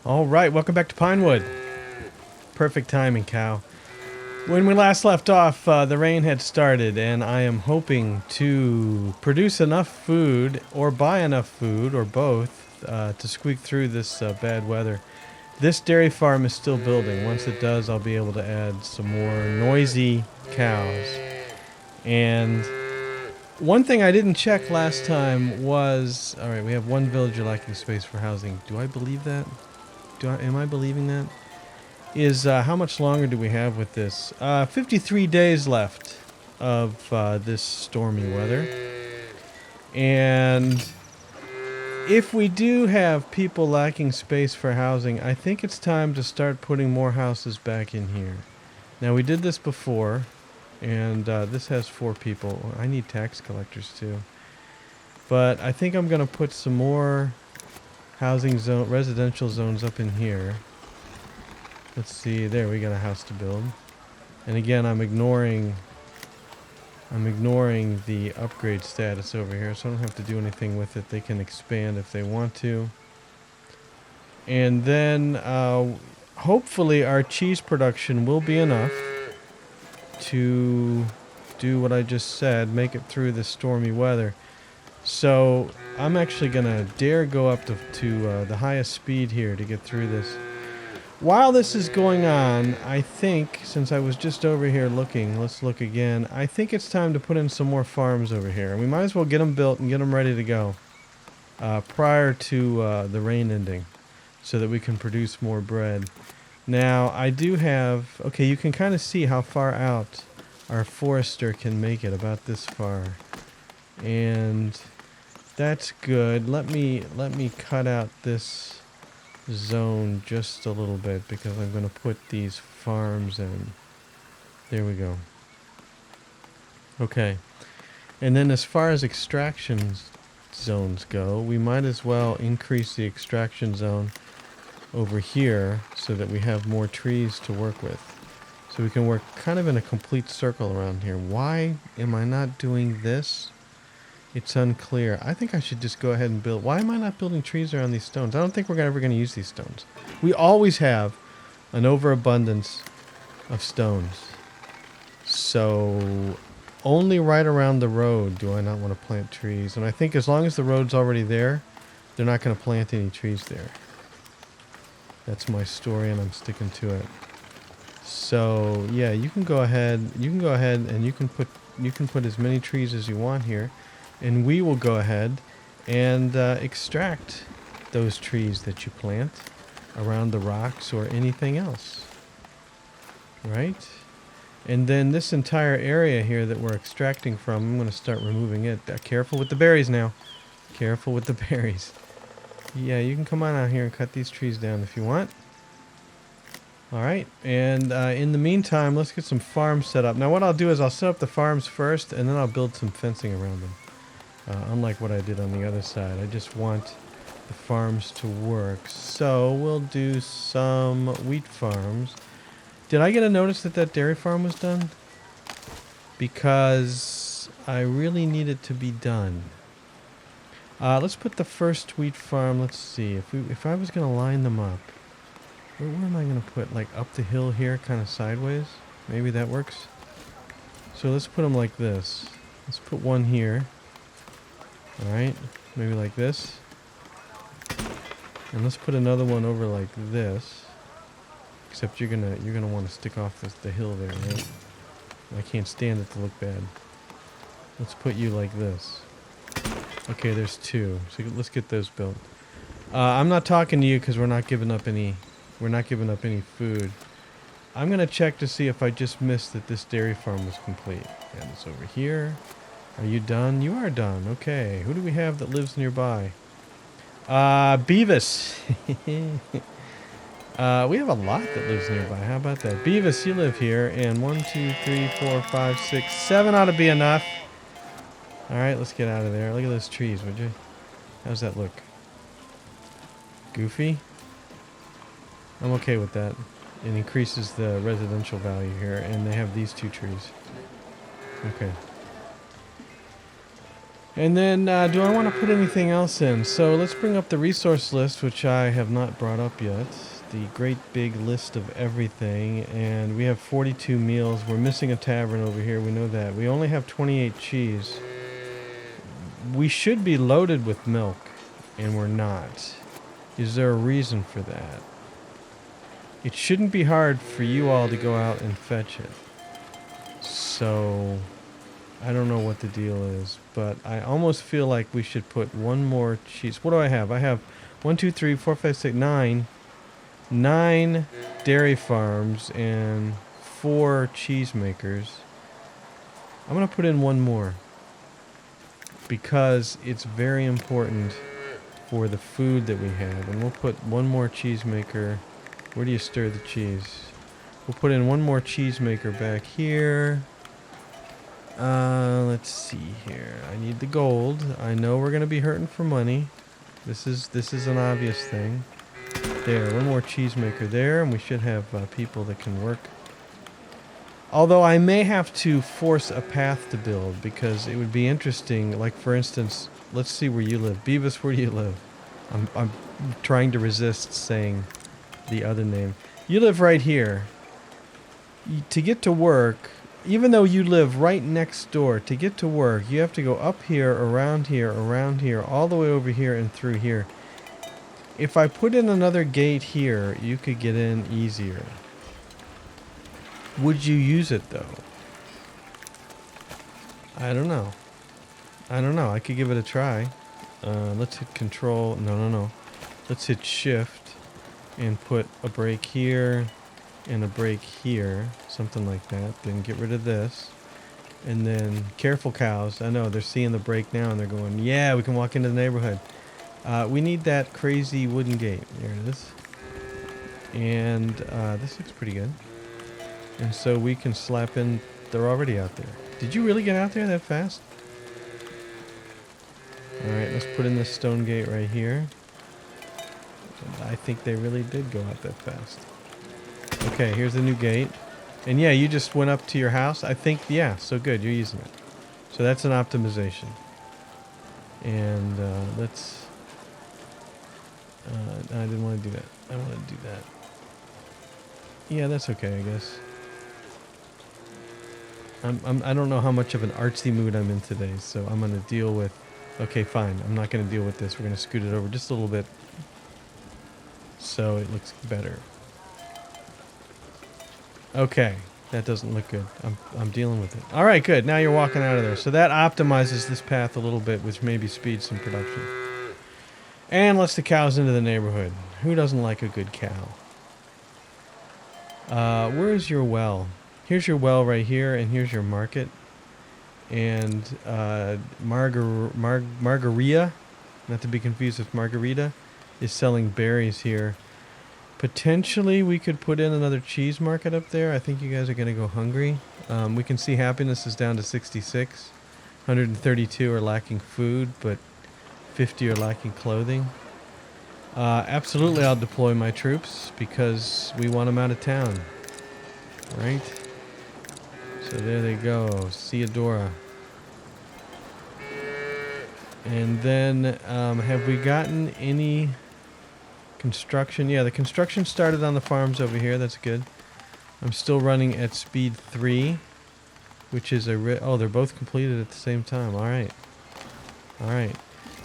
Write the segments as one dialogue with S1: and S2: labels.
S1: All right, welcome back to Pinewood. Perfect timing, cow. When we last left off, the rain had started, and I am hoping to produce enough food, or buy enough food, or both, to squeak through this bad weather. This dairy farm is still building. Once it does, I'll be able to add some more noisy cows. And one thing I didn't check last time was... Alright, we have one villager lacking space for housing. Do I believe that? Am I believing that? Is how much longer do we have with this? 53 days left of this stormy weather. And if we do have people lacking space for housing, I think it's time to start putting more houses back in here. Now, we did this before, and this has 4 people. I need tax collectors too. But I think I'm going to put some more residential zones up in here. Let's see, there we got a house to build. And again, I'm ignoring the upgrade status over here, so I don't have to do anything with it. They can expand if they want to. And then hopefully our cheese production will be enough to do what I just said, make it through the stormy weather. So I'm actually gonna dare go up to the highest speed here to get through this. While this is going on, I think, since I was just over here looking, let's look again. I think it's time to put in some more farms over here. We might as well get them built and get them ready to go prior to the rain ending, so that we can produce more bread. Now, I do have... Okay, you can kind of see how far out our forester can make it, about this far. And that's good. Let me cut out this zone just a little bit, because I'm going to put these farms in. There we go. Okay. And then as far as extraction zones go, we might as well increase the extraction zone over here so that we have more trees to work with. So we can work kind of in a complete circle around here. Why am I not doing this? It's unclear. I think I should just go ahead and build... Why am I not building trees around these stones? I don't think we're ever going to use these stones. We always have an overabundance of stones. So only right around the road do I not want to plant trees. And I think as long as the road's already there, they're not going to plant any trees there. That's my story, and I'm sticking to it. So yeah, you can go ahead and you can put as many trees as you want here. And we will go ahead and extract those trees that you plant around the rocks or anything else. Right? And then this entire area here that we're extracting from, I'm going to start removing it. Careful with the berries now. Careful with the berries. Yeah, you can come on out here and cut these trees down if you want. Alright, and in the meantime, let's get some farms set up. Now what I'll do is I'll set up the farms first, and then I'll build some fencing around them. Unlike what I did on the other side. I just want the farms to work. So we'll do some wheat farms. Did I get a notice that that dairy farm was done? Because I really need it to be done. Let's put the first wheat farm. Let's see. If I was going to line them up, where am I going to put? Like up the hill here, kind of sideways? Maybe that works. So let's put them like this. Let's put one here. Alright, maybe like this. And let's put another one over like this. Except you're gonna want to stick off the hill there, right? I can't stand it to look bad. Let's put you like this. Okay, there's 2. So let's get those built. I'm not talking to you because we're not giving up any food. I'm gonna check to see if I just missed that this dairy farm was complete. And it's over here. Are you done? You are done. Okay. Who do we have that lives nearby? Beavis. We have a lot that lives nearby. How about that? Beavis, you live here. And 1, 2, 3, 4, 5, 6, 7 ought to be enough. Alright, let's get out of there. Look at those trees, would you? How's that look? Goofy? I'm okay with that. It increases the residential value here. And they have these 2 trees. Okay. And then, do I want to put anything else in? So let's bring up the resource list, which I have not brought up yet. The great big list of everything. And we have 42 meals. We're missing a tavern over here. We know that. We only have 28 cheese. We should be loaded with milk, and we're not. Is there a reason for that? It shouldn't be hard for you all to go out and fetch it. So I don't know what the deal is, but I almost feel like we should put one more cheese. What do I have? I have 1, 2, 3, 4, 5, 6, 9 dairy farms and 4 cheese makers. I'm going to put in one more because it's very important for the food that we have. And we'll put one more cheese maker. Where do you stir the cheese? We'll put in one more cheese maker back here. Let's see here. I need the gold. I know we're gonna be hurting for money. This is an obvious thing. There, one more cheese maker there, and we should have people that can work. Although I may have to force a path to build because it would be interesting. Like for instance, let's see where you live. Beavis, where do you live? I'm trying to resist saying the other name. You live right here. To get to work, even though you live right next door, to get to work, you have to go up here, around here, all the way over here and through here. If I put in another gate here, you could get in easier. Would you use it though? I don't know. I could give it a try. Let's hit control. No. Let's hit shift and put a break here and a break here, something like that. Then get rid of this, and then careful cows. I know they're seeing the break now and they're going, yeah, we can walk into the neighborhood. We need that crazy wooden gate. There it is. And this looks pretty good. And so we can slap in. They're already out there. Did you really get out there that fast? All right, let's put in this stone gate right here. I think they really did go out that fast. Okay, here's the new gate. And yeah, you just went up to your house. I think, yeah, so good. You're using it. So that's an optimization. And let's... I didn't want to do that. I want to do that. Yeah, that's okay, I guess. I don't know how much of an artsy mood I'm in today, so I'm going to deal with... Okay, fine. I'm not going to deal with this. We're going to scoot it over just a little bit so it looks better. Okay, that doesn't look good. I'm dealing with it. All right, good. Now you're walking out of there. So that optimizes this path a little bit, which maybe speeds some production. And lets the cows into the neighborhood. Who doesn't like a good cow? Where is your well? Here's your well right here, and here's your market. And Margarita, not to be confused with Margarita, is selling berries here. Potentially, we could put in another cheese market up there. I think you guys are going to go hungry. We can see happiness is down to 66. 132 are lacking food, but 50 are lacking clothing. Absolutely, I'll deploy my troops because we want them out of town. Right? So there they go. Theodora. And then, have we gotten any... construction? Yeah, the construction started on the farms over here. That's good. I'm still running at speed 3, which is oh, they're both completed at the same time. All right. All right.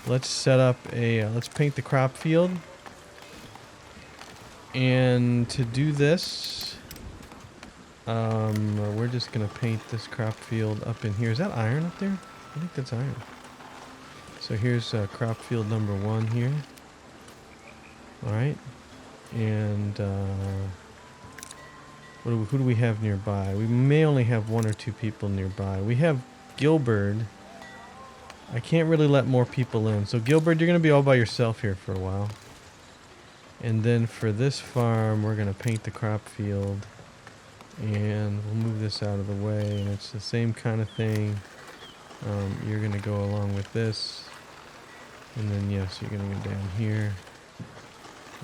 S1: Let's set up a... let's paint the crop field. And to do this, we're just going to paint this crop field up in here. Is that iron up there? I think that's iron. So here's crop field number 1 here. Alright, and who do we have nearby? We may only have 1 or 2 people nearby. We have Gilbert. I can't really let more people in. So Gilbert, you're going to be all by yourself here for a while. And then for this farm, we're going to paint the crop field. And we'll move this out of the way. And it's the same kind of thing. You're going to go along with this. And then, yes, you're going to go down here.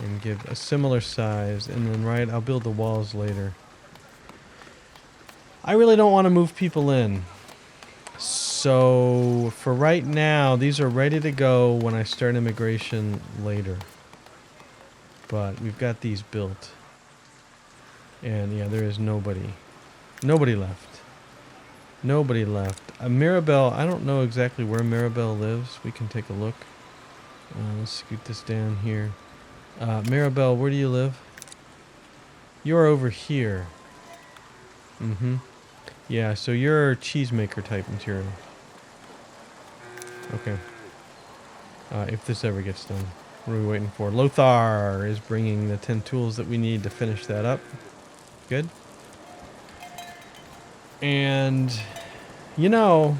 S1: And give a similar size, and then I'll build the walls later. I really don't want to move people in, So for right now, these are ready to go when I start immigration later. But we've got these built. And yeah, there is nobody. Nobody left. Nobody left. Mirabelle, I don't know exactly where Mirabelle lives. We can take a look. Let's scoot this down here. Mirabelle, where do you live? You're over here. Mm-hmm. Yeah, so you're cheesemaker type material. Okay. If this ever gets done. What are we waiting for? Lothar is bringing the 10 tools that we need to finish that up. Good. And, you know,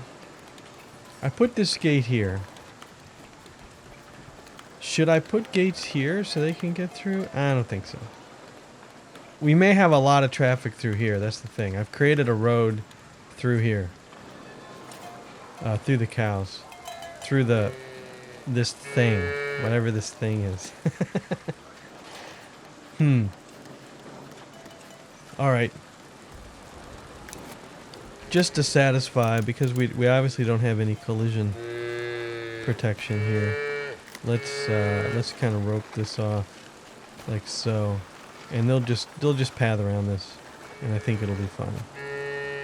S1: I put this gate here. Should I put gates here so they can get through? I don't think so. We may have a lot of traffic through here. That's the thing. I've created a road through here. Through the cows. Through this thing. Whatever this thing is. Alright. Just to satisfy, because we obviously don't have any collision protection here. Let's kind of rope this off like so. And they'll just path around this, and I think it'll be fine.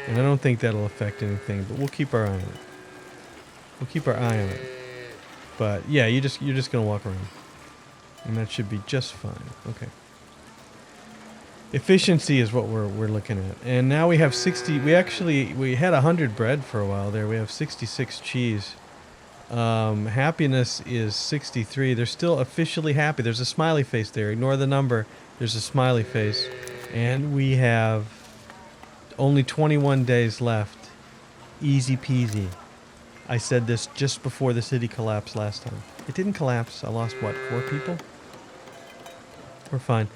S1: And I don't think that'll affect anything, but we'll keep our eye on it. We'll keep our eye on it. But yeah, you're just gonna walk around, and that should be just fine. Okay. Efficiency is what we're looking at, and now we have 60. We had 100 bread for a while there. We have 66 cheese. Happiness is 63. They're still officially happy. There's a smiley face there. Ignore the number. There's a smiley face. And we have only 21 days left. Easy peasy. I said this just before the city collapsed last time. It didn't collapse. I lost, what, 4 people? We're fine.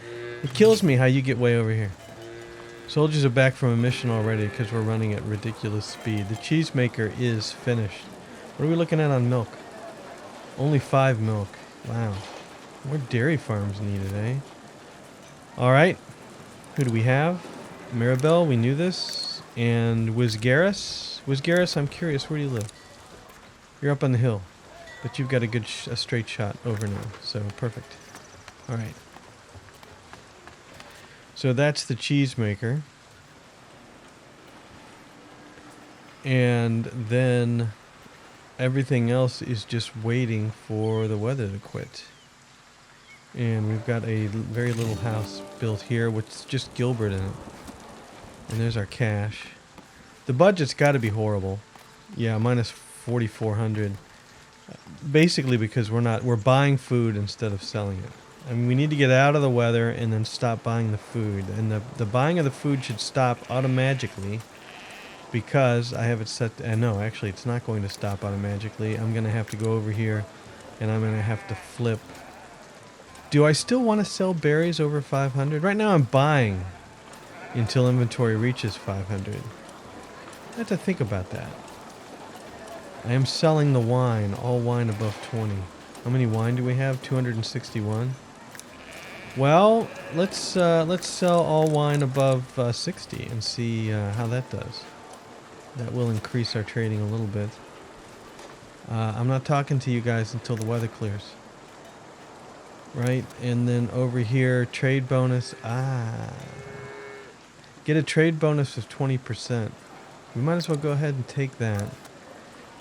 S1: It kills me how you get way over here. Soldiers are back from a mission already because we're running at ridiculous speed. The cheesemaker is finished. What are we looking at on milk? Only 5 milk. Wow. More dairy farms needed, eh? Alright. Who do we have? Mirabelle, we knew this. And Wisgaris? Wisgaris, I'm curious, where do you live? You're up on the hill. But you've got a straight shot over now. So, perfect. Alright. So that's the cheesemaker. And then everything else is just waiting for the weather to quit. And we've got a very little house built here with just Gilbert in it. And there's our cash. The budget's got to be horrible. Yeah, minus 4,400. Basically because we're buying food instead of selling it. I mean, we need to get out of the weather and then stop buying the food. And the buying of the food should stop automatically because I have it set. No, actually, it's not going to stop automatically. I'm going to have to go over here and I'm going to have to flip. Do I still want to sell berries over 500? Right now I'm buying until inventory reaches 500. I have to think about that. I am selling the wine, all wine above 20. How many wine do we have? 261. Well, let's sell all wine above 60 and see how that does. That will increase our trading a little bit. I'm not talking to you guys until the weather clears. Right? And then over here, trade bonus. Get a trade bonus of 20%. We might as well go ahead and take that.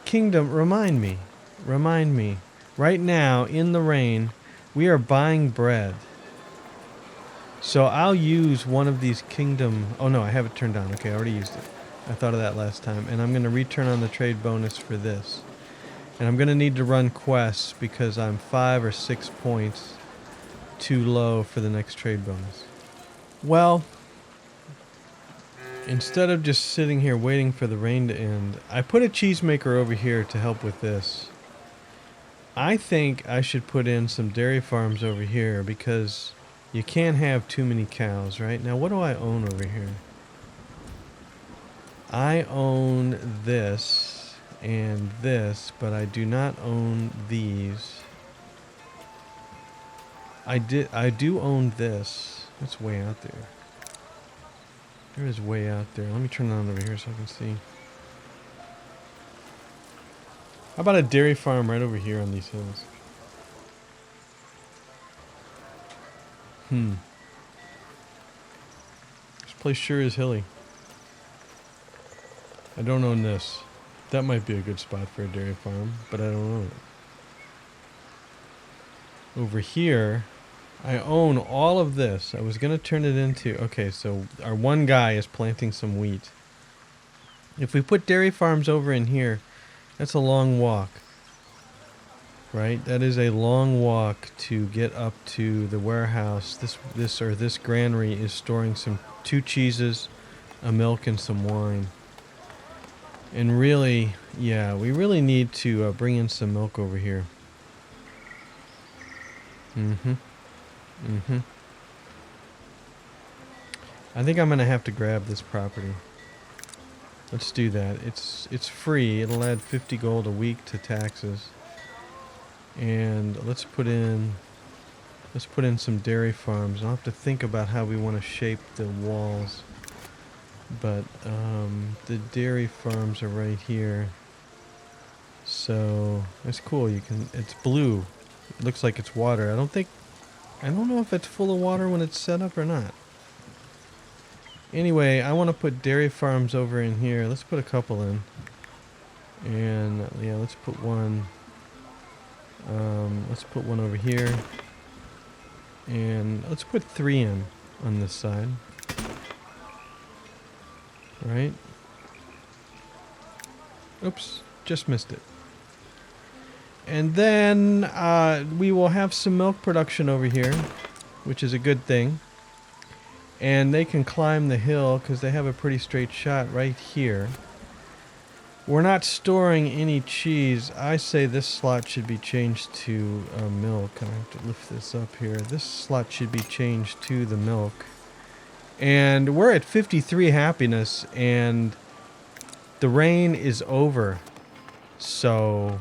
S1: Kingdom, remind me. Right now, in the rain, we are buying bread. So I'll use one of these kingdom... Oh no, I have it turned on. Okay, I already used it. I thought of that last time. And I'm going to return on the trade bonus for this. And I'm going to need to run quests because I'm 5 or 6 points too low for the next trade bonus. Well, instead of just sitting here waiting for the rain to end, I put a cheesemaker over here to help with this. I think I should put in some dairy farms over here because you can't have too many cows, right? Now, what do I own over here? I own this and this, but I do not own these. I do own this. It's way out there. There is way out there. Let me turn it on over here so I can see. How about a dairy farm right over here on these hills? This place sure is hilly. I don't own this. That might be a good spot for a dairy farm, but I don't own it. Over here, I own all of this. I was going to turn it into... Okay, so our one guy is planting some wheat. If we put dairy farms over in here, that's a long walk. Right? That is a long walk to get up to the warehouse. This granary is storing 2 cheeses, a milk, and some wine. And really, yeah, we really need to bring in some milk over here. I think I'm gonna have to grab this property. Let's do that. It's free. It'll add 50 gold a week to taxes. And let's put in some dairy farms. I'll have to think about how we want to shape the walls. But the dairy farms are right here. So that's cool. It's blue. It looks like it's water. I don't know if it's full of water when it's set up or not. Anyway, I want to put dairy farms over in here. Let's put a couple in. And yeah, let's put one. Let's put one over here. And let's put 3 in on this side. Right? Oops, just missed it. And then we will have some milk production over here, which is a good thing. And they can climb the hill because they have a pretty straight shot right here. We're not storing any cheese. I say this slot should be changed to milk. I have to lift this up here. This slot should be changed to the milk. And we're at 53 happiness, and the rain is over. So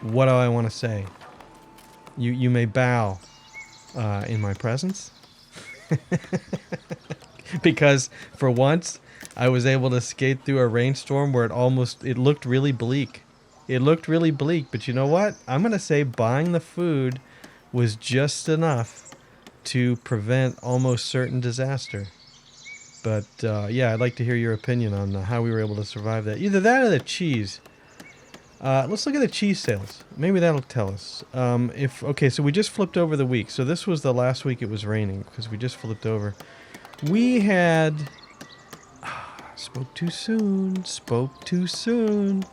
S1: what do I want to say? You may bow in my presence. Because for once, I was able to skate through a rainstorm where it looked really bleak. It looked really bleak, but you know what? I'm going to say buying the food was just enough to prevent almost certain disaster. But yeah, I'd like to hear your opinion on how we were able to survive that. Either that or the cheese. Let's look at the cheese sales. Maybe that'll tell us. Okay, so we just flipped over the week. So this was the last week it was raining because we just flipped over. We had... Spoke too soon.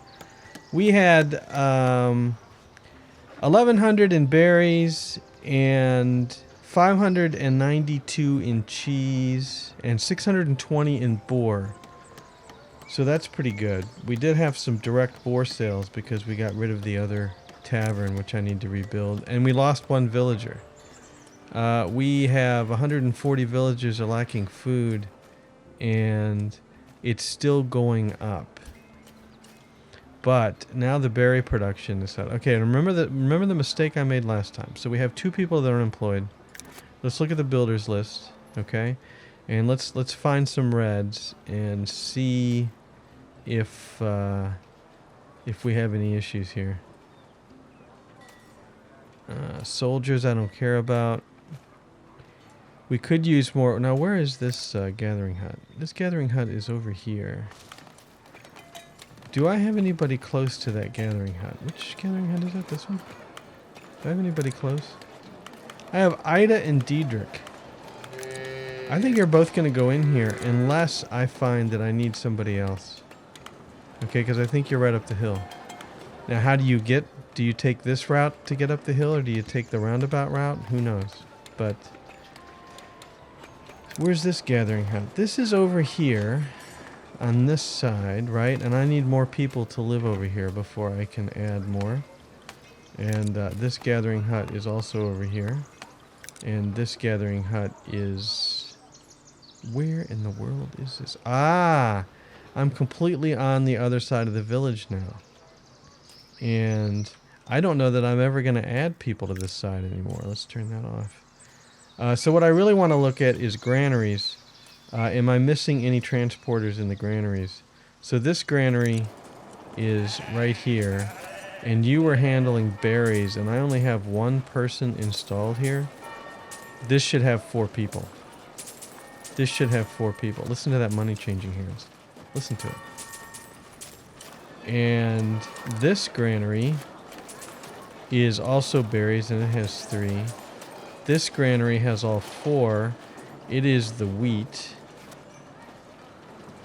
S1: We had 1,100 in berries and 592 in cheese and 620 in boar. So that's pretty good. We did have some direct boar sales because we got rid of the other tavern, which I need to rebuild. And we lost 1 villager. We have 140 villagers are lacking food, and it's still going up. But now the berry production is set. Okay, remember the mistake I made last time. So we have 2 people that are employed. Let's look at the builders list, okay? And let's find some reds and see if we have any issues here. Soldiers I don't care about. We could use more. Now, where is this gathering hut? This gathering hut is over here. Do I have anybody close to that gathering hut? Which gathering hut is that? This one? Do I have anybody close? I have Ida and Diedrich. I think you're both going to go in here unless I find that I need somebody else. Okay, because I think you're right up the hill. Now, how do you take this route to get up the hill, or do you take the roundabout route? Who knows? But... where's this gathering hut? This is over here on this side, right? And I need more people to live over here before I can add more. And this gathering hut is also over here. And this gathering hut is... where in the world is this? Ah! I'm completely on the other side of the village now. And I don't know that I'm ever going to add people to this side anymore. Let's turn that off. So what I really want to look at is granaries. Am I missing any transporters in the granaries? So this granary is right here, and you were handling berries, and I only have one person installed here, this should have 4 people. This should have 4 people. Listen to that money changing hands. Listen to it. And this granary is also berries, and it has 3. This granary has all 4. It is the wheat.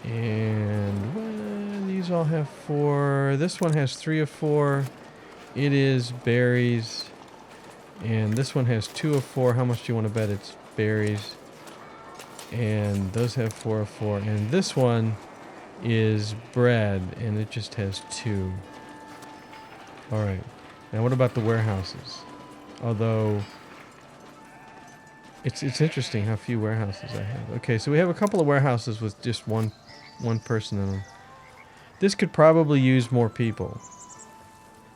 S1: And well, these all have 4. This one has 3 of 4. It is berries. And this one has 2 of 4. How much do you want to bet it's berries? And those have 4 of 4. And this one is bread, and it just has 2. Alright. Now what about the warehouses? Although it's interesting how few warehouses I have. Okay, so we have a couple of warehouses with just one person in them. This could probably use more people.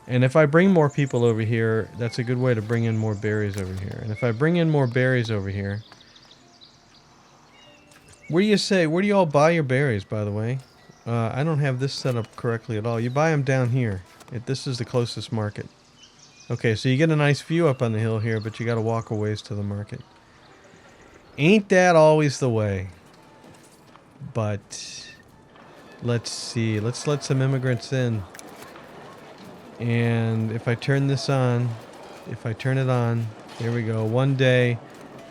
S1: And if I bring more people over here, that's a good way to bring in more berries over here. And if I bring in more berries over here, where do you all buy your berries, by the way? I don't have this set up correctly at all. You buy them down here. This is the closest market. Okay, so you get a nice view up on the hill here, but you got to walk a ways to the market. Ain't that always the way? But let's see. Let's let some immigrants in. And if I turn this on, if I turn it on, there we go. One day,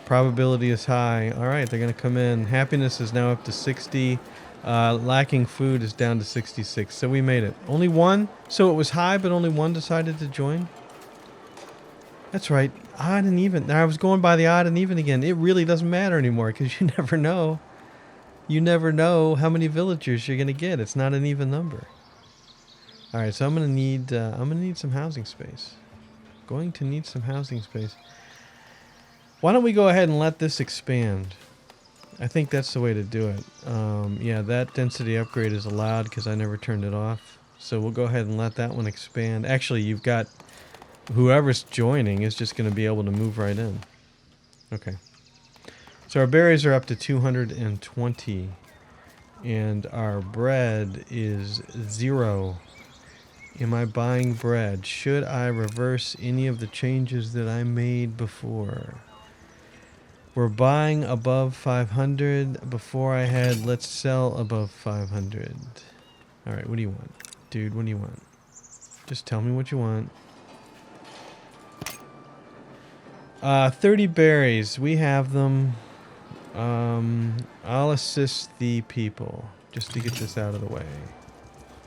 S1: probability is high. All right, they're going to come in. Happiness is now up to 60. Lacking food is down to 66. So we made it. Only one. So it was high, but only one decided to join. That's right. Odd and even. I was going by the odd and even again. It really doesn't matter anymore because you never know. You never know how many villagers you're going to get. It's not an even number. All right, so I'm gonna need some housing space. Going to need some housing space. Why don't we go ahead and let this expand? I think that's the way to do it. Yeah, that density upgrade is allowed because I never turned it off. So we'll go ahead and let that one expand. Actually, you've got whoever's joining is just going to be able to move right in. Okay. So our berries are up to 220, and our bread is 0. Am I buying bread? Should I reverse any of the changes that I made before? We're buying above 500. Before I had let's sell above 500. All right, what do you want? Dude, what do you want? Just tell me what you want. 30 berries. We have them. I'll assist the people just to get this out of the way.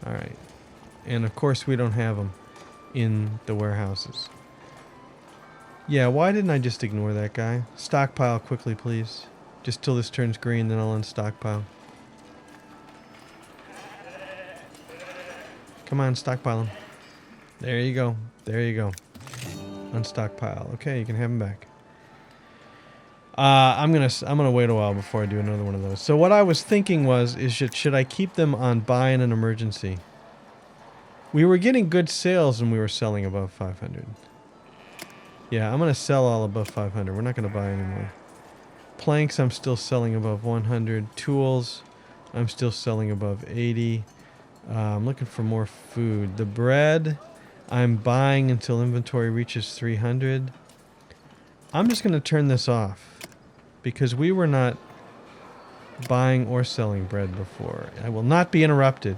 S1: All right. And of course we don't have them in the warehouses. Yeah, why didn't I just ignore that guy? Stockpile quickly, please. Just till this turns green, then I'll unstockpile. Come on, stockpile him. There you go. There you go. Unstockpile. Okay, you can have him back. I'm gonna wait a while before I do another one of those. So what I was thinking is should I keep them on buy in an emergency? We were getting good sales when we were selling above 500. Yeah, I'm going to sell all above 500. We're not going to buy anymore. Planks, I'm still selling above 100. Tools, I'm still selling above 80. I'm looking for more food. The bread, I'm buying until inventory reaches 300. I'm just going to turn this off because we were not buying or selling bread before. I will not be interrupted.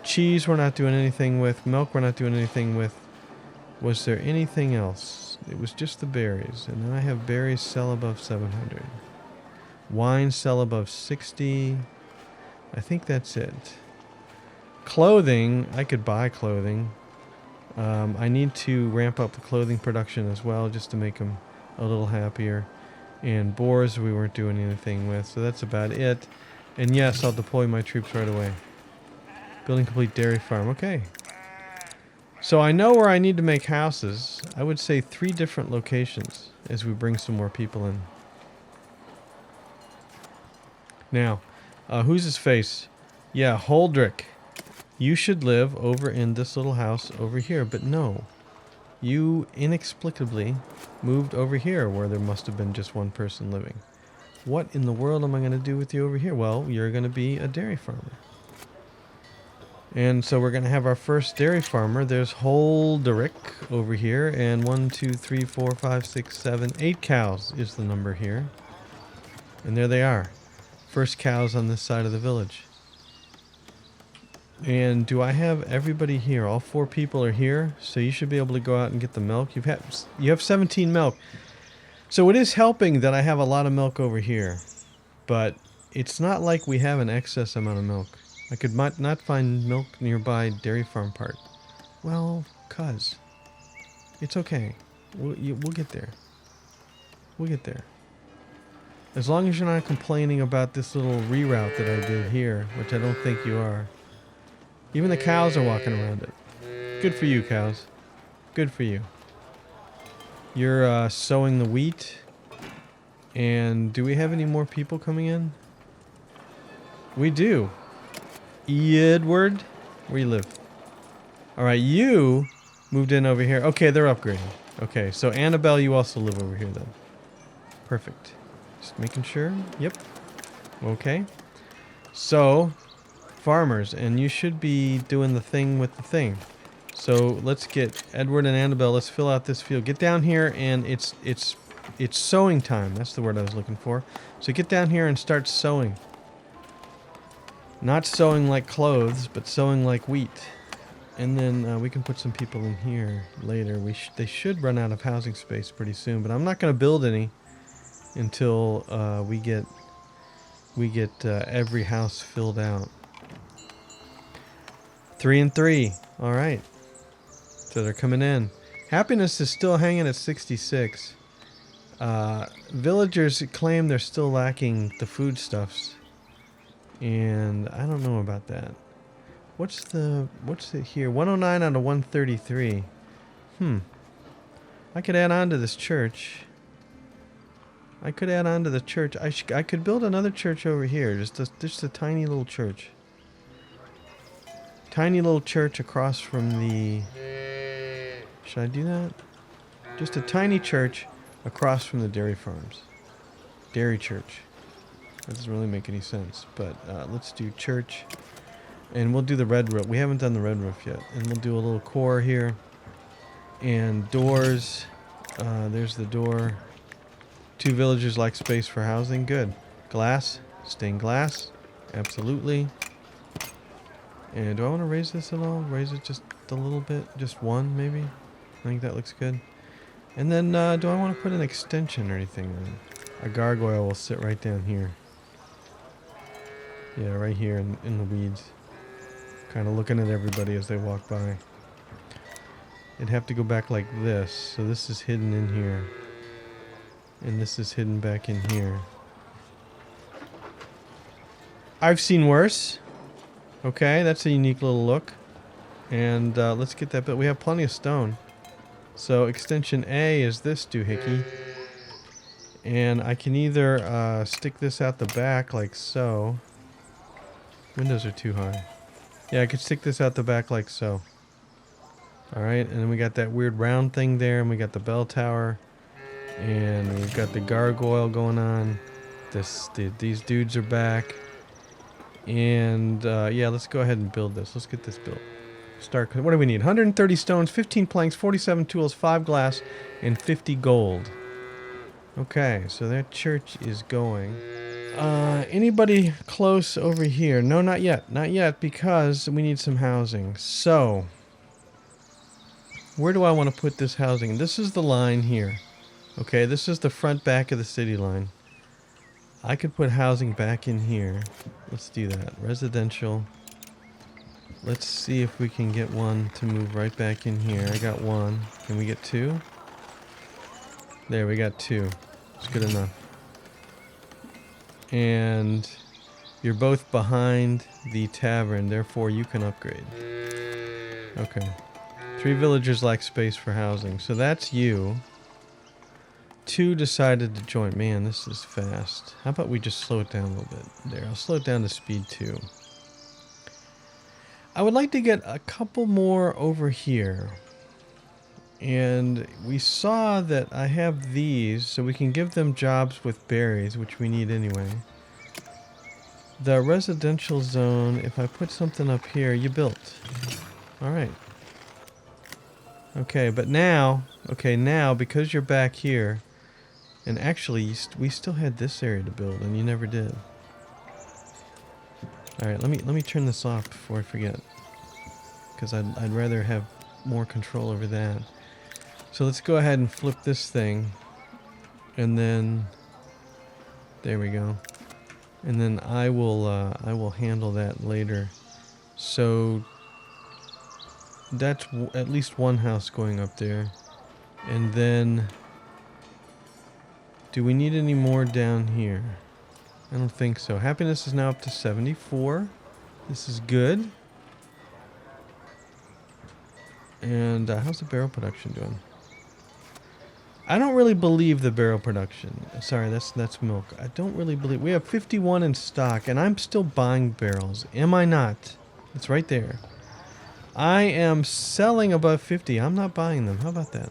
S1: Cheese we're not doing anything with. Milk we're not doing anything with. Was there anything else? It was just the berries. And then I have berries sell above 700. Wine sell above 60. I think that's it. Clothing. I could buy clothing. I need to ramp up the clothing production as well just to make them a little happier. And boars we weren't doing anything with. So that's about it. And yes, I'll deploy my troops right away. Building complete dairy farm. Okay. So I know where I need to make houses. I would say 3 different locations as we bring some more people in. Now, who's his face? Yeah, Holdrick. You should live over in this little house over here. But no. You inexplicably moved over here where there must have been just one person living. What in the world am I going to do with you over here? Well, you're going to be a dairy farmer. And so we're going to have our first dairy farmer. There's Holderick over here. And 1, 2, 3, 4, 5, 6, 7, 8 cows is the number here. And there they are. First cows on this side of the village. And do I have everybody here? All 4 people are here. So you should be able to go out and get the milk. You have 17 milk. So it is helping that I have a lot of milk over here. But it's not like we have an excess amount of milk. I could not find milk nearby dairy farm part. Well, cuz. It's okay. We'll get there. We'll get there. As long as you're not complaining about this little reroute that I did here, which I don't think you are. Even the cows are walking around it. Good for you, cows. Good for you. You're sowing the wheat. And do we have any more people coming in? We do. Edward, where you live? Alright, you moved in over here. Okay, they're upgrading. Okay, so Annabelle, you also live over here then. Perfect. Just making sure. Yep. Okay. So, farmers, and you should be doing the thing with the thing. So let's get Edward and Annabelle. Let's fill out this field. Get down here, and it's sowing time. That's the word I was looking for. So get down here and start sowing. Not sowing like clothes, but sowing like wheat. And then we can put some people in here later. They should run out of housing space pretty soon, but I'm not going to build any until we get every house filled out. 3 and 3. All right. So they're coming in. Happiness is still hanging at 66. Villagers claim they're still lacking the foodstuffs. And I don't know about that. What's it here? 109 out of 133. I could add on to this church. I could add on to the church. I could build another church over here. Just a tiny little church. Tiny little church across from the... Should I do that? Just a tiny church across from the dairy farms. Dairy church. That doesn't really make any sense, but let's do church, and we'll do the red roof. We haven't done the red roof yet, and we'll do a little core here, and doors. There's the door. 2 villagers like space for housing. Good. Glass, stained glass, absolutely. And do I want to raise this at all? Raise it just a little bit, just 1 maybe. I think that looks good. And then do I want to put an extension or anything? A gargoyle will sit right down here. Yeah, right here in the weeds. Kind of looking at everybody as they walk by. It'd have to go back like this. So this is hidden in here. And this is hidden back in here. I've seen worse. Okay, that's a unique little look. And let's get that built. We have plenty of stone. So extension A is this doohickey. And I can either stick this out the back like so. Windows are too high. Yeah, I could stick this out the back like so. Alright, and then we got that weird round thing there, and we got the bell tower. And we've got the gargoyle going on. These dudes are back. And yeah, let's go ahead and build this. Let's get this built. Start. What do we need? 130 stones, 15 planks, 47 tools, 5 glass, and 50 gold. Okay, so that church is going. Anybody close over here? No, not yet. Not yet, because we need some housing. So, where do I want to put this housing? This is the line here. Okay, this is the front back of the city line. I could put housing back in here. Let's do that. Residential. Let's see if we can get one to move right back in here. I got 1. Can we get 2? There, we got 2. It's good enough. And you're both behind the tavern, therefore you can upgrade. Okay. 3 villagers lack space for housing, so that's you. 2 decided to join. Man, this is fast. How about we just slow it down a little bit? There, I'll slow it down to speed 2. I would like to get a couple more over here. And we saw that I have these, so we can give them jobs with berries, which we need anyway. The residential zone, if I put something up here, you built. Alright. Okay, but now, because you're back here, and actually, we still had this area to build, and you never did. Alright, let me turn this off before I forget. Because I'd rather have more control over that. So let's go ahead and flip this thing. And then... There we go. And then I will handle that later. So... That's at least one house going up there. And then... Do we need any more down here? I don't think so. Happiness is now up to 74. This is good. And how's the barrel production doing? I don't really believe the barrel production. Sorry, that's milk. I don't really believe. We have 51 in stock, and I'm still buying barrels. Am I not? It's right there. I am selling above 50. I'm not buying them. How about that?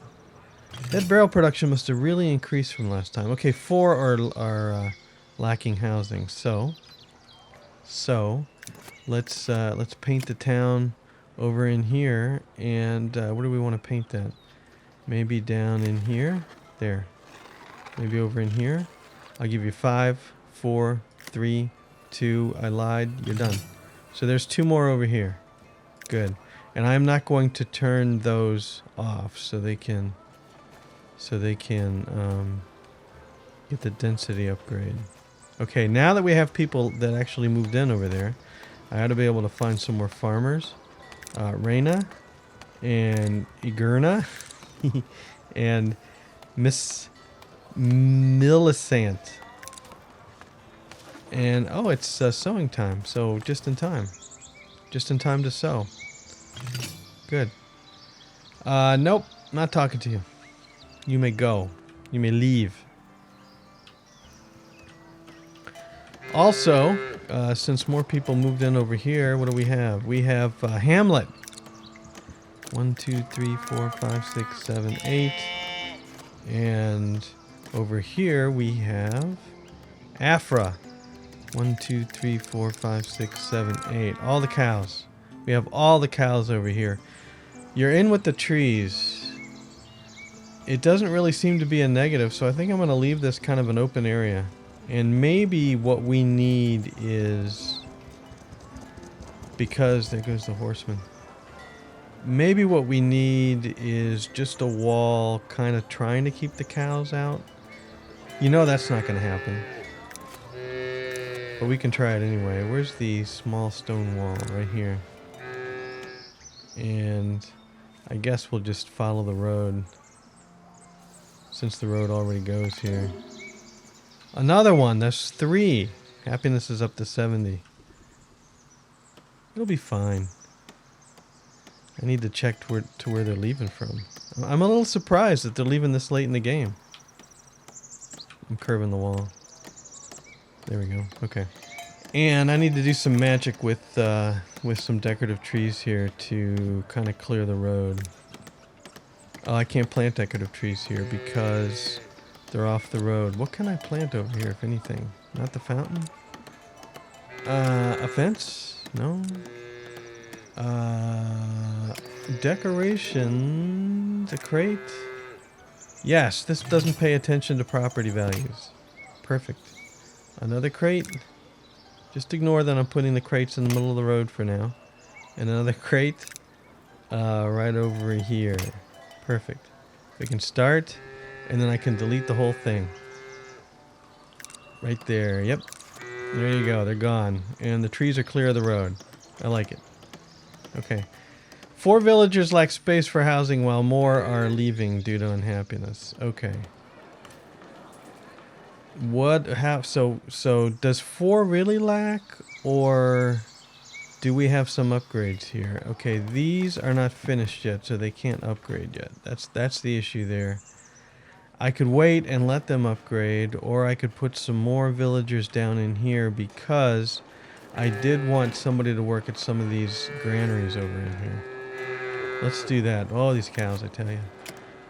S1: That barrel production must have really increased from last time. Okay, 4 are lacking housing. So let's paint the town over in here. And where do we want to paint that? Maybe down in here. There. Maybe over in here. I'll give you 5, 4, 3, 2. I lied. You're done. So there's 2 more over here. Good. And I'm not going to turn those off so they can get the density upgrade. Okay, now that we have people that actually moved in over there, I ought to be able to find some more farmers. Reina and Igurna and Miss Millicent. And oh, it's sowing time, so just in time. Just in time to sow. Good. Nope, not talking to you. You may go. You may leave. Also, since more people moved in over here, what do we have? We have Hamlet. 1, 2, 3, 4, 5, 6, 7, 8. And over here we have Afra. 1, 2, 3, 4, 5, 6, 7, 8. All the cows. We have all the cows over here. You're in with the trees. It doesn't really seem to be a negative, so I think I'm going to leave this kind of an open area. And maybe what we need is... Because there goes the horseman. Maybe what we need is just a wall kind of trying to keep the cows out. You know that's not going to happen. But we can try it anyway. Where's the small stone wall? Right here. And I guess we'll just follow the road. Since the road already goes here. Another one. That's 3. Happiness is up to 70. It'll be fine. I need to check to where they're leaving from. I'm a little surprised that they're leaving this late in the game. I'm curving the wall. There we go. Okay. And I need to do some magic with some decorative trees here to kind of clear the road. Oh, I can't plant decorative trees here because they're off the road. What can I plant over here, if anything? Not the fountain? A fence? No. Decorations. A crate? Yes, this doesn't pay attention to property values. Perfect. Another crate. Just ignore that I'm putting the crates in the middle of the road for now. And another crate right over here. Perfect. We can start, and then I can delete the whole thing. Right there. Yep. There you go. They're gone. And the trees are clear of the road. I like it. Okay. 4 villagers lack space for housing while more are leaving due to unhappiness. Okay. So does 4 really lack, or do we have some upgrades here? Okay, these are not finished yet, so they can't upgrade yet. That's the issue there. I could wait and let them upgrade, or I could put some more villagers down in here because I did want somebody to work at some of these granaries over in here. Let's do that. Oh, these cows, I tell you.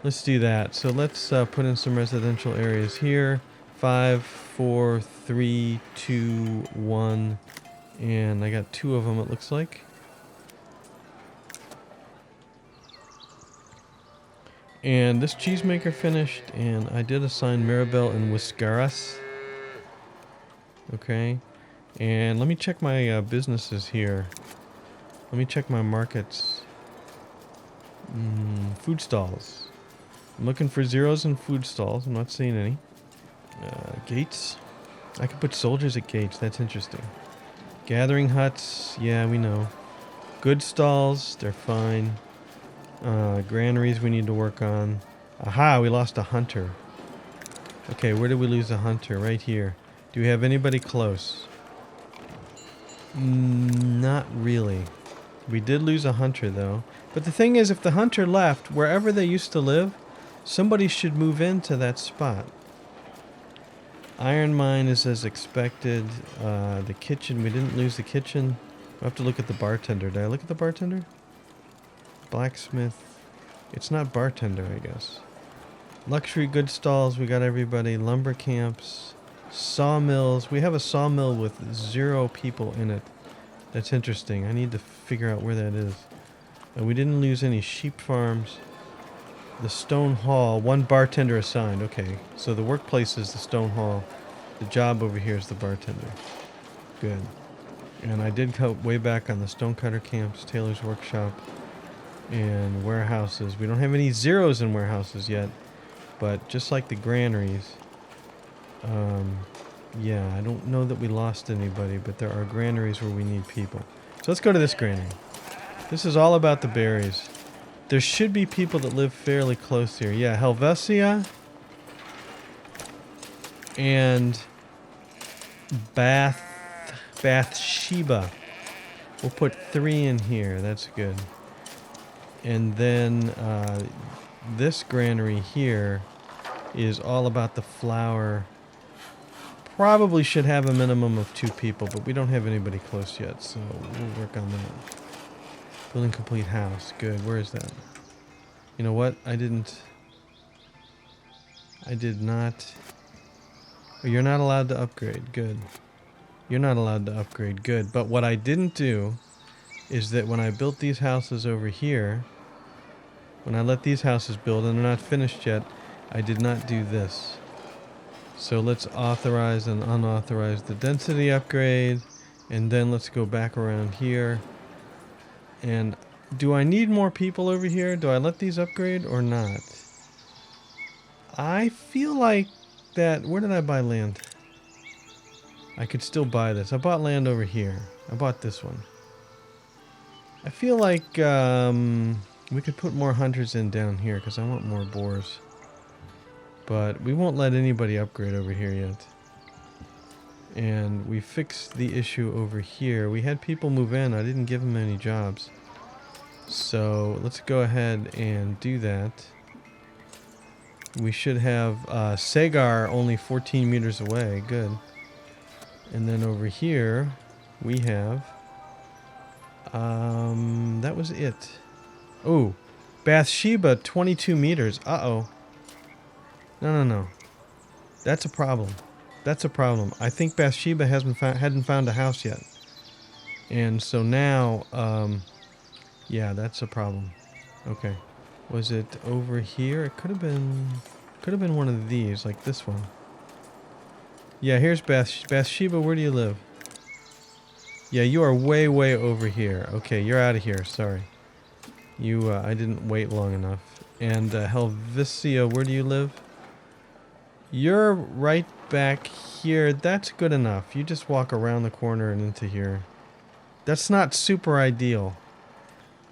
S1: Let's do that. So let's put in some residential areas here. 5, 4, 3, 2, 1. And I got 2 of them, it looks like. And this cheesemaker finished, and I did assign Mirabelle and Whiskeras. Okay. And let me check my businesses here. Let me check my markets. Food stalls. I'm looking for zeros in food stalls. I'm not seeing any. Gates. I could put soldiers at gates. That's interesting. Gathering huts. Yeah, we know. Good stalls. They're fine. Granaries we need to work on. Aha, we lost a hunter. Okay, where did we lose a hunter? Right here. Do we have anybody close? Not really. We did lose a hunter, though. But the thing is, if the hunter left, wherever they used to live, somebody should move into that spot. Iron mine is as expected. The kitchen, we didn't lose the kitchen. I'll have to look at the bartender. Did I look at the bartender? Blacksmith. It's not bartender, I guess. Luxury goods stalls, we got everybody. Lumber camps. Sawmills. We have a sawmill with 0 people in it. That's interesting. I need to figure out where that is. We didn't lose any sheep farms. The stone hall. 1 bartender assigned. Okay. So the workplace is the stone hall. The job over here is the bartender. Good. And I did cut way back on the stonecutter camps, tailor's workshop, and warehouses. We don't have any zeros in warehouses yet. But just like the granaries, yeah, I don't know that we lost anybody, but there are granaries where we need people. So let's go to this granary. This is all about the berries. There should be people that live fairly close here. Yeah, Helvetia and Bathsheba. We'll put 3 in here. That's good. And then this granary here is all about the flour. Probably should have a minimum of 2 people, but we don't have anybody close yet, so we'll work on that. Building complete house. Good. Where is that? You know what? I did not. Oh, you're not allowed to upgrade. Good. You're not allowed to upgrade. Good. But what I didn't do is that when I built these houses over here, when I let these houses build and they're not finished yet, I did not do this. So let's authorize and unauthorize the density upgrade, and then let's go back around here. And do I need more people over here? Do I let these upgrade or not? I feel like that. Where did I buy land? I could still buy this. I bought land over here. I bought this one. I feel like we could put more hunters in down here because I want more boars. But we won't let anybody upgrade over here yet. And we fixed the issue over here. We had people move in. I didn't give them any jobs. So let's go ahead and do that. We should have Sagar only 14 meters away. Good. And then over here we have... that was it. Oh, Bathsheba 22 meters. Uh-oh. No. That's a problem. That's a problem. I think Bathsheba hadn't found a house yet. And so now, yeah, that's a problem. Okay. Was it over here? It could have been one of these, like this one. Yeah, here's Bathsheba. Where do you live? Yeah, you are way, way over here. Okay, you're out of here. Sorry. You, I didn't wait long enough. And Helvetia, where do you live? You're right back here. That's good enough. You just walk around the corner and into here. That's not super ideal,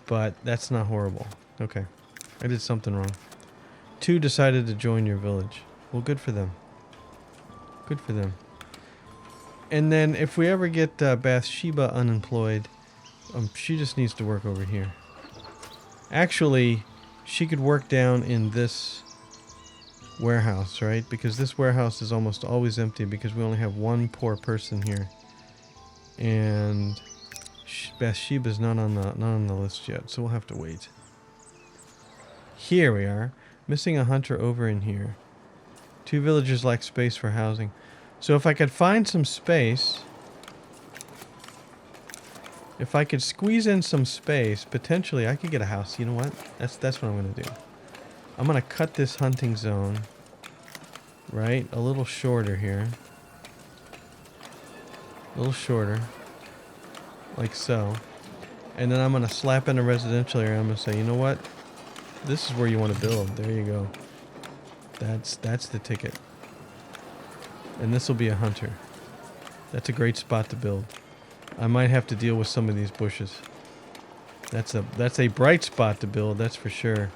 S1: but that's not horrible. Okay. I did something wrong. 2 decided to join your village. Well, good for them. Good for them. And then if we ever get Bathsheba unemployed, she just needs to work over here. Actually, she could work down in this warehouse, right? Because this warehouse is almost always empty because we only have 1 poor person here. And Bathsheba's not on the list yet, so we'll have to wait. Here we are. Missing a hunter over in here. 2 villagers lack space for housing. So if I could find some space If I could squeeze in some space, potentially I could get a house. You know what? That's what I'm going to do. I'm going to cut this hunting zone, right? A little shorter here. A little shorter. Like so. And then I'm going to slap in a residential area. I'm going to say, you know what? This is where you want to build. There you go. That's the ticket. And this will be a hunter. That's a great spot to build. I might have to deal with some of these bushes. That's a bright spot to build, that's for sure.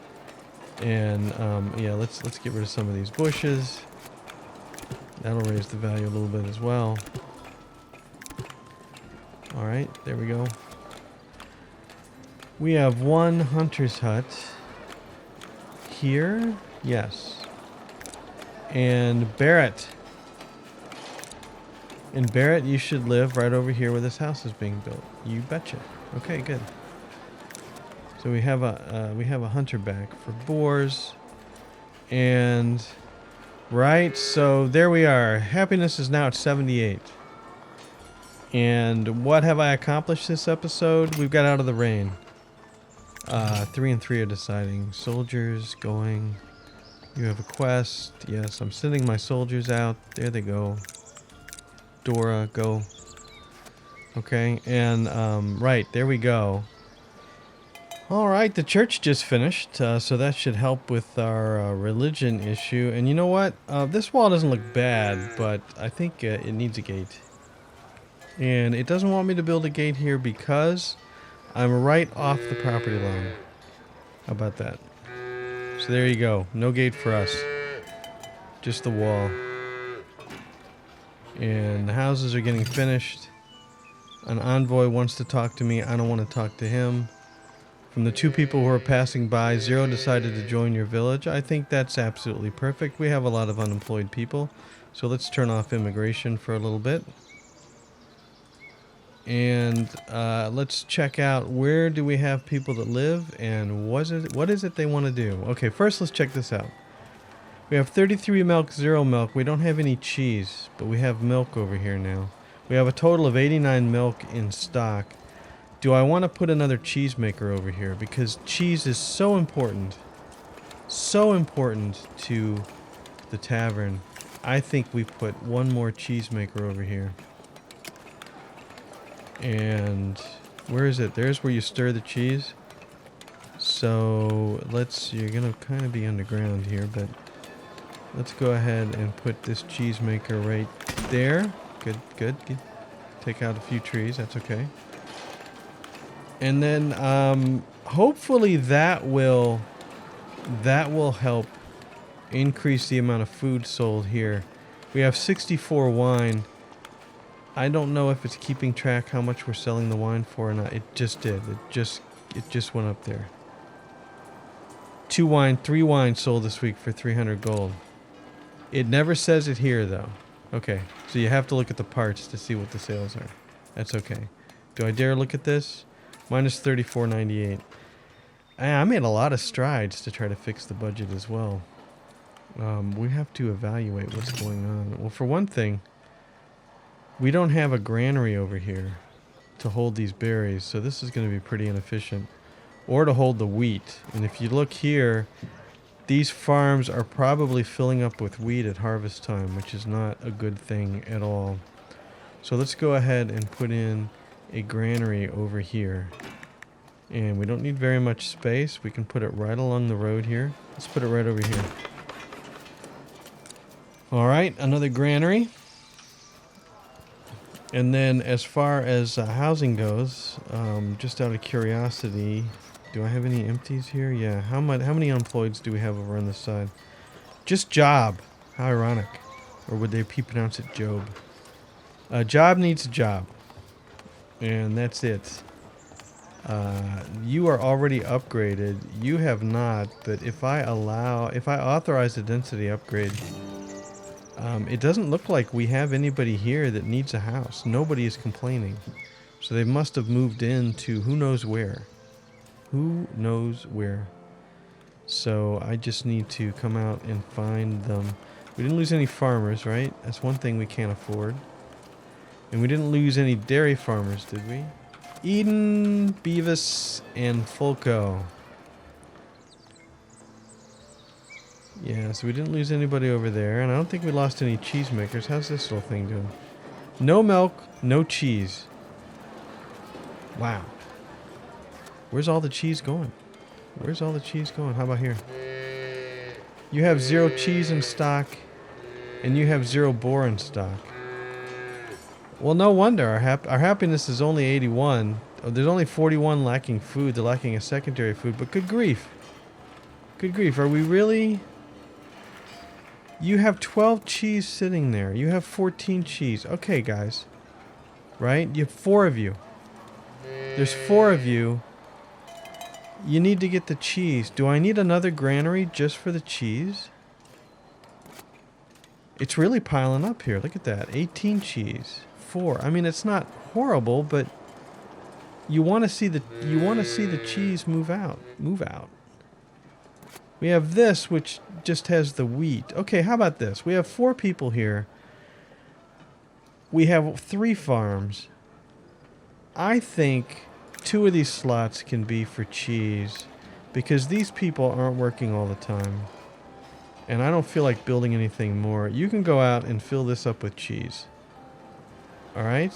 S1: And yeah, let's get rid of some of these bushes. That'll raise the value a little bit as well. All right, there we go. We have one hunter's hut here. Yes. And Barrett. In Barrett, you should live right over here where this house is being built. You betcha. Okay, good. So we have a hunter back for boars, and right. So there we are. Happiness is now at 78. And what have I accomplished this episode? We've got out of the rain. 3 and 3 are deciding. Soldiers going. You have a quest. Yes, I'm sending my soldiers out. There they go. Dora, go. Okay, and right, there we go. All right, the church just finished, so that should help with our religion issue. And you know what? This wall doesn't look bad, but I think it needs a gate. And it doesn't want me to build a gate here because I'm right off the property line. How about that? So there you go. No gate for us. Just the wall. And the houses are getting finished. An envoy wants to talk to me. I don't want to talk to him. From the 2 people who are passing by, 0 decided to join your village. I think that's absolutely perfect. We have a lot of unemployed people. So let's turn off immigration for a little bit. And let's check out where do we have people that live and what is it they want to do. Okay, first let's check this out. We have 33 milk, 0 milk. We don't have any cheese, but we have milk over here now. We have a total of 89 milk in stock. Do I want to put another cheese maker over here? Because cheese is so important. So important to the tavern. I think we put one more cheese maker over here. And where is it? There's where you stir the cheese. So you're going to kind of be underground here, but let's go ahead and put this cheese maker right there. Good, good. Take out a few trees. That's okay. And then hopefully that will help increase the amount of food sold here. We have 64 wine. I don't know if it's keeping track how much we're selling the wine for or not. It just did. It just went up there. 3 wine sold this week for 300 gold. It never says it here though. Okay, so you have to look at the parts to see what the sales are. That's okay. Do I dare look at this? Minus 34.98. I made a lot of strides to try to fix the budget as well. We have to evaluate what's going on. Well, for one thing, we don't have a granary over here to hold these berries, so this is going to be pretty inefficient. Or to hold the wheat. And if you look here, these farms are probably filling up with wheat at harvest time, which is not a good thing at all. So let's go ahead and put in a granary over here. And we don't need very much space. We can put it right along the road here. Let's put it right over here. All right, another granary. And then as far as housing goes, just out of curiosity, do I have any empties here? Yeah. How many unemployeds do we have over on this side? Just Job. How ironic. Or would they pronounce it Job? Job needs a job. And that's it. You are already upgraded. You have not, but if I authorize a density upgrade, it doesn't look like we have anybody here that needs a house. Nobody is complaining. So they must have moved into who knows where. Who knows where. So I just need to come out and find them. We didn't lose any farmers, right? That's one thing we can't afford. And we didn't lose any dairy farmers, did we? Eden, Beavis, and Folco. Yeah, so we didn't lose anybody over there, and I don't think we lost any cheesemakers. How's this little thing doing? No milk, no cheese. Wow. Where's all the cheese going? Where's all the cheese going? How about here? You have 0 cheese in stock, and you have 0 boar in stock. Well, no wonder. Our happiness is only 81. Oh, there's only 41 lacking food. They're lacking a secondary food, but good grief. Good grief. Are we really... You have 12 cheese sitting there. You have 14 cheese. Okay, guys. Right? You have 4 of you. There's 4 of you. You need to get the cheese. Do I need another granary just for the cheese? It's really piling up here. Look at that. 18 cheese. 4. I mean, it's not horrible, but you want to see the cheese move out. Move out. We have this, which just has the wheat. Okay, how about this? We have 4 people here. We have 3 farms. I think 2 of these slots can be for cheese because these people aren't working all the time. And I don't feel like building anything more. You can go out and fill this up with cheese. Alright?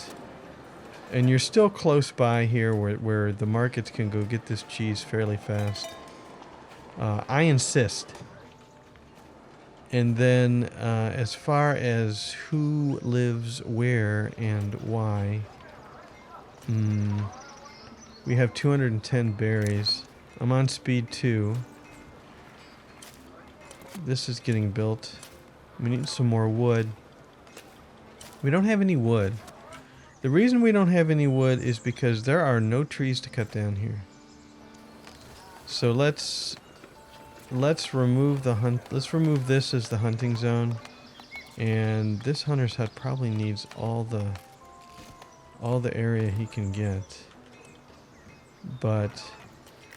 S1: And you're still close by here where the markets can go get this cheese fairly fast. I insist. And then as far as who lives where and why, we have 210 berries. I'm on speed 2. This is getting built. We need some more wood. We don't have any wood. The reason we don't have any wood is because there are no trees to cut down here. So let's remove the let's remove this as the hunting zone. And this hunter's hut probably needs all the area he can get. But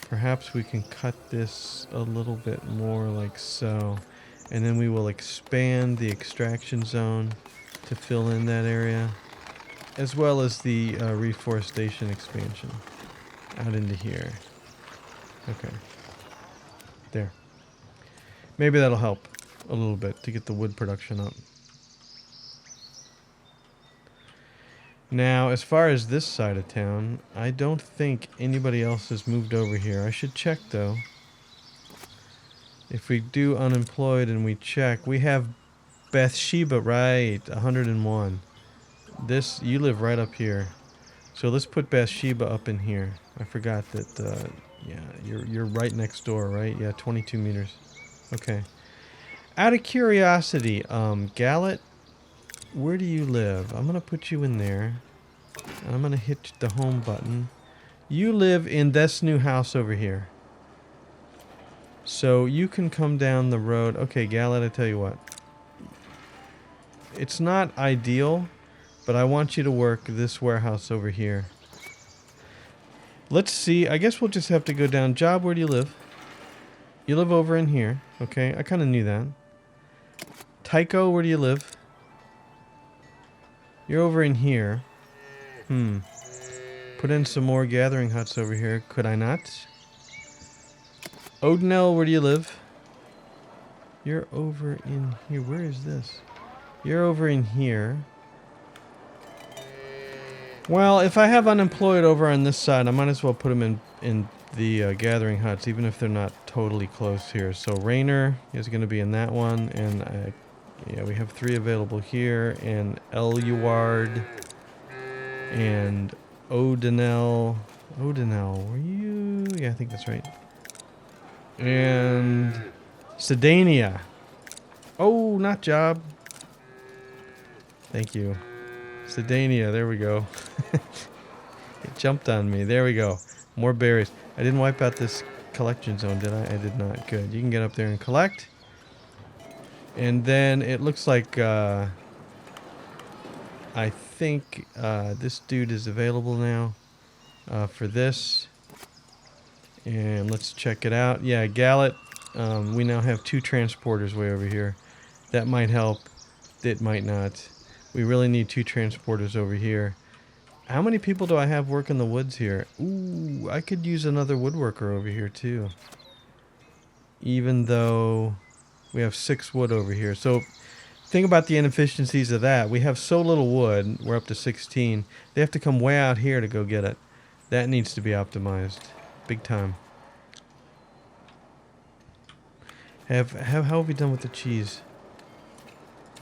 S1: perhaps we can cut this a little bit more like so. And then we will expand the extraction zone to fill in that area. As well as the reforestation expansion out into here. Okay. There. Maybe that'll help a little bit to get the wood production up. Now, as far as this side of town, I don't think anybody else has moved over here. I should check, though. If we do unemployed and we check, we have Bathsheba, right, 101. This, you live right up here. So let's put Bathsheba up in here. I forgot that, yeah, you're right next door, right? Yeah, 22 meters. Okay. Out of curiosity, Gallet, where do you live? I'm going to put you in there. And I'm going to hit the home button. You live in this new house over here. So you can come down the road. Okay, Gallet, I tell you what. It's not ideal, but I want you to work this warehouse over here. Let's see. I guess we'll just have to go down. Job, where do you live? You live over in here. Okay, I kind of knew that. Tycho, where do you live? You're over in here. Put in some more gathering huts over here. Could I not? Odinel, where do you live? You're over in here. Where is this? You're over in here. Well, if I have unemployed over on this side, I might as well put them in the gathering huts, even if they're not totally close here. So Rainer is going to be in that one, and yeah, we have 3 available here, and Eluard, and Odinel. Odinel, were you? Yeah, I think that's right. And Sedania. Oh, not job. Thank you. Sedania, there we go. It jumped on me. There we go. More berries. I didn't wipe out this collection zone, did I? I did not. Good. You can get up there and collect. And then it looks like I think this dude is available now for this. And let's check it out. Yeah, Gallet. We now have 2 transporters way over here. That might help. It might not. We really need 2 transporters over here. How many people do I have working the woods here? Ooh, I could use another woodworker over here too. Even though we have 6 wood over here. So think about the inefficiencies of that. We have so little wood. We're up to 16. They have to come way out here to go get it. That needs to be optimized. Big time. How have we done with the cheese?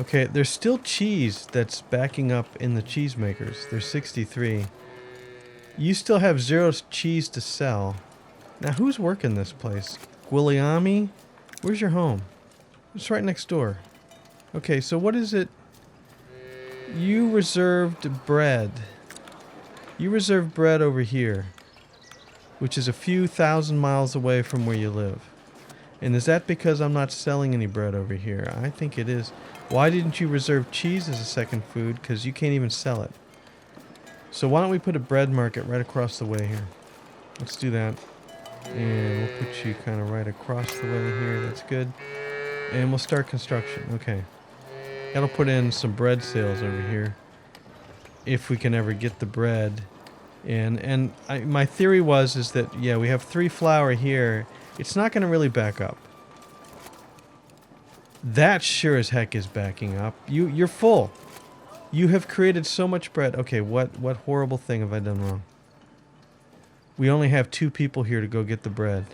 S1: Okay, there's still cheese that's backing up in the cheese makers. There's 63. You still have 0 cheese to sell. Now, who's working this place? Guiliami? Where's your home? It's right next door. Okay, so what is it? You reserved bread. You reserved bread over here, which is a few thousand miles away from where you live. And is that because I'm not selling any bread over here? I think it is. Why didn't you reserve cheese as a second food? Because you can't even sell it. So why don't we put a bread market right across the way here? Let's do that. And we'll put you kind of right across the way here. That's good. And we'll start construction. Okay. That'll put in some bread sales over here. If we can ever get the bread. And my theory is that, yeah, we have 3 flour here. It's not going to really back up. That sure as heck is backing up. You're full. You have created so much bread. Okay, what horrible thing have I done wrong? We only have 2 people here to go get the bread.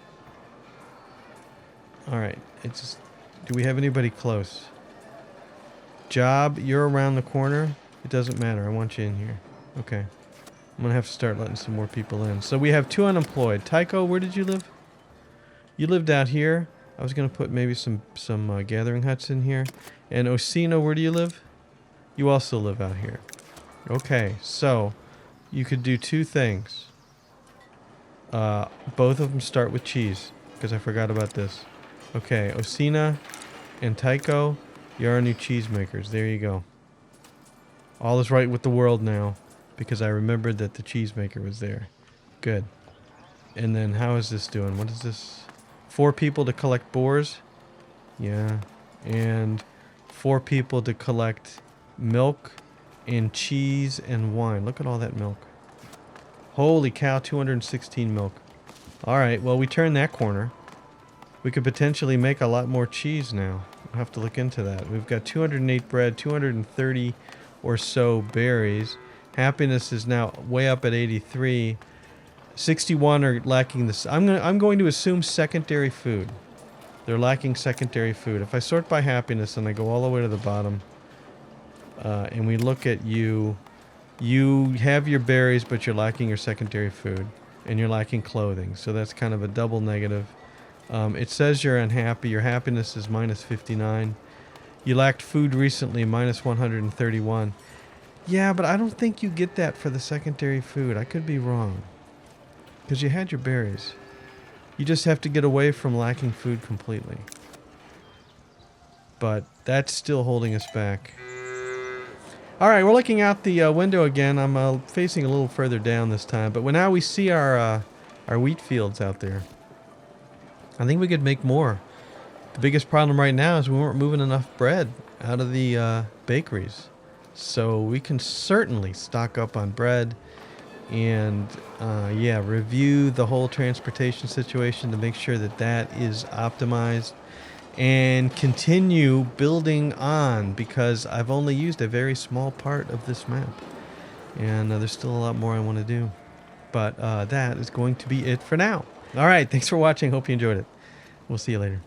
S1: Alright, it's just... Do we have anybody close? Job, you're around the corner. It doesn't matter. I want you in here. Okay. I'm going to have to start letting some more people in. So we have 2 unemployed. Tycho, where did you live? You lived out here. I was going to put maybe some gathering huts in here. And Osino, where do you live? You also live out here. Okay, so you could do 2 things. Both of them start with cheese, because I forgot about this. Okay, Osina and Tycho, you're our new cheese makers. There you go. All is right with the world now, because I remembered that the cheese maker was there. Good. And then how is this doing? What is this? 4 people to collect boars? Yeah. And 4 people to collect milk and cheese and wine. Look at all that milk. Holy cow, 216 milk. Alright, well, we turned that corner. We could potentially make a lot more cheese now. We'll have to look into that. We've got 208 bread, 230 or so berries. Happiness is now way up at 83. 61 are lacking this. I'm going to assume secondary food. They're lacking secondary food. If I sort by happiness and I go all the way to the bottom, and we look at you, you have your berries, but you're lacking your secondary food, and you're lacking clothing. So that's kind of a double negative. It says you're unhappy. Your happiness is minus 59. You lacked food recently, minus 131. Yeah, but I don't think you get that for the secondary food. I could be wrong. Because you had your berries. You just have to get away from lacking food completely. But that's still holding us back. Alright, we're looking out the window again. I'm facing a little further down this time. But now we see our wheat fields out there. I think we could make more. The biggest problem right now is we weren't moving enough bread out of the bakeries. So we can certainly stock up on bread. And yeah, review the whole transportation situation to make sure that that is optimized, and continue building on, because I've only used a very small part of this map, and there's still a lot more I want to do, but that is going to be it for now. All right, thanks for watching. Hope you enjoyed it. We'll see you later.